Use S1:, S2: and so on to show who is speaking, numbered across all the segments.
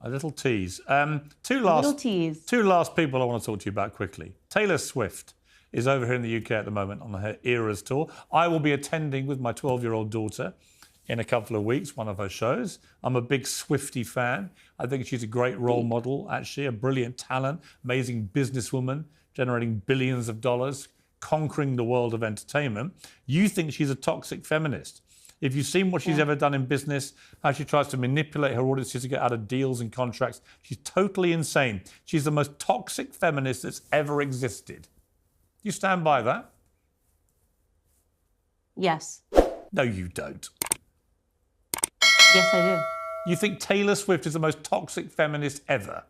S1: A little tease. Two
S2: little tease.
S1: Two last people I want to talk to you about quickly. Taylor Swift is over here in the UK at the moment on her Eras tour. I will be attending with my 12-year-old daughter in a couple of weeks, one of her shows. I'm a big Swiftie fan. I think she's a great role model, actually, a brilliant talent, amazing businesswoman, generating billions of dollars, conquering the world of entertainment. You think she's a toxic feminist. If you've seen what she's ever done in business, how she tries to manipulate her audiences to get out of deals and contracts, she's totally insane. She's the most toxic feminist that's ever existed. Do you stand by that?
S2: Yes.
S1: No, you don't.
S2: Yes, I do.
S1: You think Taylor Swift is the most toxic feminist ever?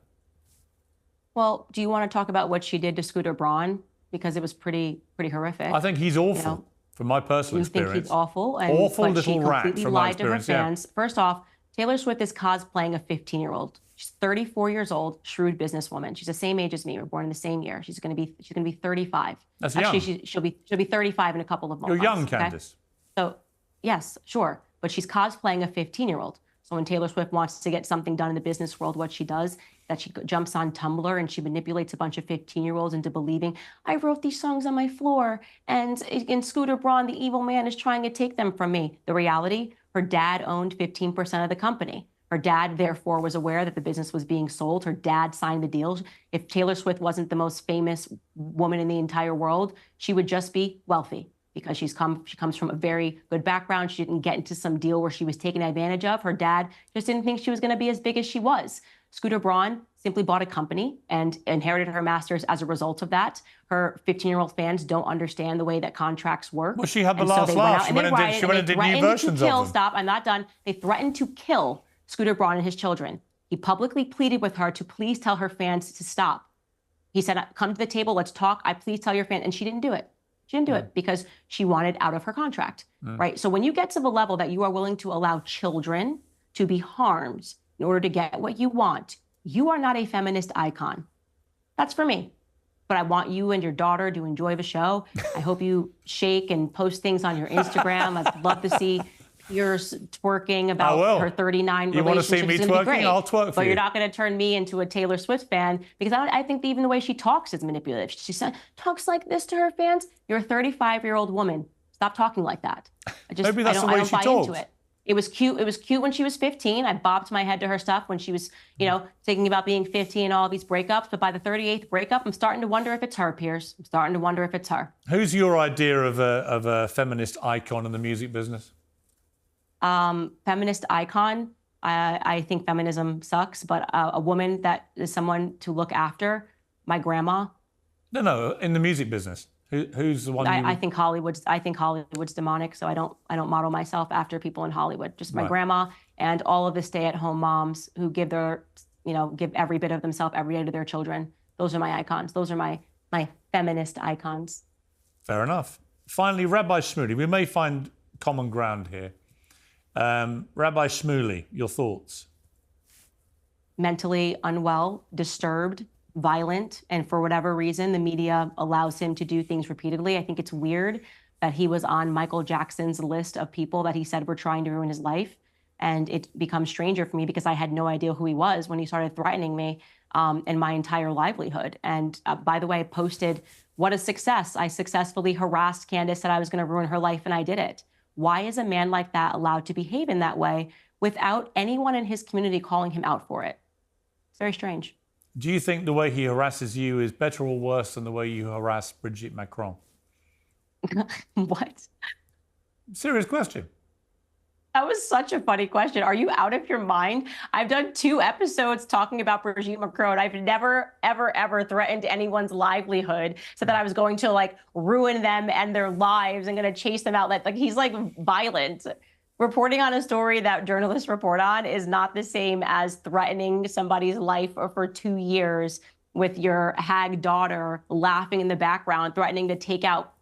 S2: Well, do you want to talk about what she did to Scooter Braun? Because it was pretty horrific.
S1: I think he's awful, from my personal experience.
S2: You think he's awful? And,
S1: awful
S2: but
S1: little
S2: she
S1: rat,
S2: completely
S1: from my
S2: lied to her
S1: experience,
S2: fans. First off, Taylor Swift is cosplaying a 15-year-old. She's 34 years old, shrewd businesswoman. She's the same age as me. We're born in the same year. She's going to be 35.
S1: That's
S2: Actually,
S1: young.
S2: she'll be 35 in a couple of months.
S1: You're young, Candace.
S2: Okay? So, yes, sure. But she's cosplaying a 15-year-old. So when Taylor Swift wants to get something done in the business world, what she does, that she jumps on Tumblr and she manipulates a bunch of 15-year-olds into believing, I wrote these songs on my floor, and in Scooter Braun, the evil man, is trying to take them from me. The reality, her dad owned 15% of the company. Her dad, therefore, was aware that the business was being sold. Her dad signed the deals. If Taylor Swift wasn't the most famous woman in the entire world, she would just be wealthy, because she comes from a very good background. She didn't get into some deal where she was taken advantage of. Her dad just didn't think she was going to be as big as she was. Scooter Braun simply bought a company and inherited her masters as a result of that. Her 15-year-old fans don't understand the way that contracts work.
S1: Well, she had the last laugh. She went and did new versions of them.
S2: Stop, I'm not done. They threatened to kill Scooter Braun and his children. He publicly pleaded with her to please tell her fans to stop. He said, come to the table, let's talk. I please tell your fans. And she didn't do it. She didn't do it because she wanted out of her contract, right? So when you get to the level that you are willing to allow children to be harmed in order to get what you want, you are not a feminist icon. That's for me. But I want you and your daughter to enjoy the show. I hope you shake and post things on your Instagram. I'd love to see yours twerking about her 39
S1: you
S2: relationship.
S1: Want to see me twerking? I'll twerk for you.
S2: But you're not going to turn me into a Taylor Swift fan, because I think even the way she talks is manipulative. She talks like this to her fans. You're a 35-year-old woman. Stop talking like that.
S1: Maybe that's
S2: I don't
S1: she
S2: buy
S1: talks.
S2: into it. It was cute. It was cute when she was 15. I bobbed my head to her stuff when she was, thinking about being 50 and all these breakups. But by the 38th breakup, I'm starting to wonder if it's her, Piers. I'm starting to wonder if it's her.
S1: Who's your idea of a feminist icon in the music business?
S2: Feminist icon. I think feminism sucks, but a woman that is someone to look after. My grandma.
S1: No, in the music business. Who's the one?
S2: I think Hollywood's demonic, so I don't model myself after people in Hollywood. Just my grandma and all of the stay-at-home moms who give give every bit of themselves every day to their children. Those are my icons. Those are my feminist icons.
S1: Fair enough. Finally, Rabbi Shmuley. We may find common ground here. Rabbi Shmuley, your thoughts?
S2: Mentally unwell, disturbed, violent, and for whatever reason, the media allows him to do things repeatedly. I think it's weird that he was on Michael Jackson's list of people that he said were trying to ruin his life. And it becomes stranger for me because I had no idea who he was when he started threatening me and my entire livelihood. And by the way, I posted, what a success. I successfully harassed Candace, said I was going to ruin her life, and I did it. Why is a man like that allowed to behave in that way without anyone in his community calling him out for it? It's very strange.
S1: Do you think the way he harasses you is better or worse than the way you harass Brigitte Macron?
S2: What?
S1: Serious question.
S2: That was such a funny question. Are you out of your mind? I've done 2 episodes talking about Brigitte Macron. I've never, ever, ever threatened anyone's livelihood, so that I was going to ruin them and their lives and going to chase them out. Like he's violent. Reporting on a story that journalists report on is not the same as threatening somebody's life for 2 years with your hag daughter laughing in the background, threatening to take out,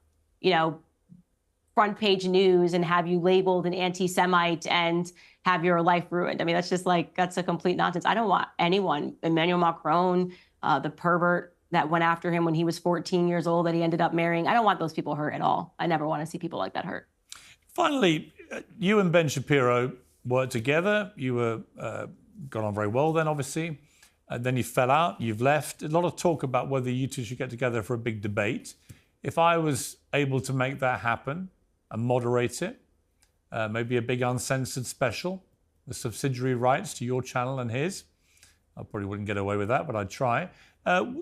S2: front page news and have you labeled an anti-Semite and have your life ruined. I mean, that's just that's a complete nonsense. I don't want anyone, Emmanuel Macron, the pervert that went after him when he was 14 years old that he ended up marrying. I don't want those people hurt at all. I never want to see people like that hurt.
S1: Finally, you and Ben Shapiro worked together. You were got on very well then, obviously. Then you fell out, you've left. A lot of talk about whether you two should get together for a big debate. If I was able to make that happen and moderate it, maybe a big uncensored special, the subsidiary rights to your channel and his. I probably wouldn't get away with that, but I'd try.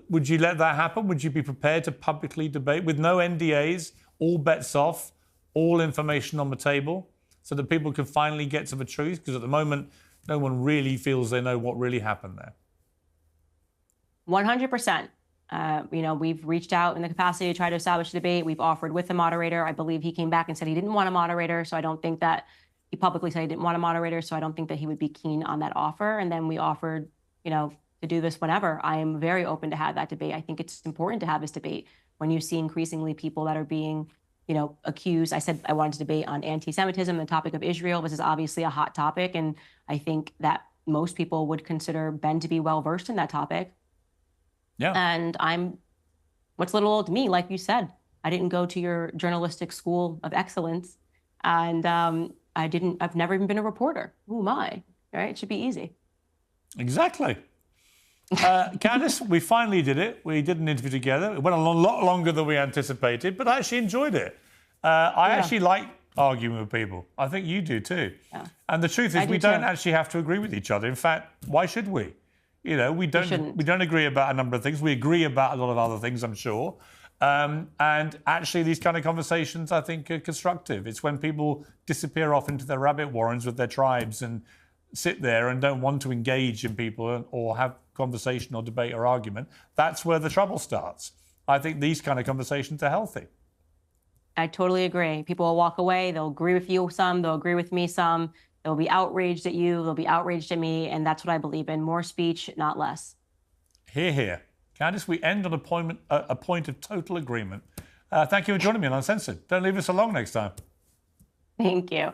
S1: Would you let that happen? Would you be prepared to publicly debate with no NDAs, all bets off, all information on the table, so that people can finally get to the truth? Because at the moment, no one really feels they know what really happened there.
S2: 100%. We've reached out in the capacity to try to establish a debate. We've offered with a moderator. I believe he came back and said he didn't want a moderator, so I don't think that he publicly said he didn't want a moderator, so I don't think that he would be keen on that offer. And then we offered, to do this whenever. I am very open to have that debate. I think it's important to have this debate when you see increasingly people that are being, accused. I said I wanted to debate on anti-Semitism, the topic of Israel. This is obviously a hot topic, and I think that most people would consider Ben to be well-versed in that topic.
S1: Yeah.
S2: And what's little old me, like you said, I didn't go to your journalistic school of excellence, and I've never even been a reporter. Who am I? Right? It should be easy.
S1: Exactly. Candace, we finally did it. We did an interview together. It went a lot longer than we anticipated, but I actually enjoyed it. I actually like arguing with people. I think you do too. Yeah. And the truth is, we don't actually have to agree with each other. In fact, why should we? We don't agree about a number of things. We agree about a lot of other things, I'm sure. And actually, these kind of conversations, I think, are constructive. It's when people disappear off into their rabbit warrens with their tribes and sit there and don't want to engage in people or have conversation or debate or argument. That's where the trouble starts. I think these kind of conversations are healthy.
S2: I totally agree. People will walk away. They'll agree with you some. They'll agree with me some. They'll be outraged at you. They'll be outraged at me. And that's what I believe in. More speech, not less.
S1: Hear, hear. Candace, we end on a point of total agreement. Thank you for joining me on Uncensored. Don't leave us alone next time.
S2: Thank you.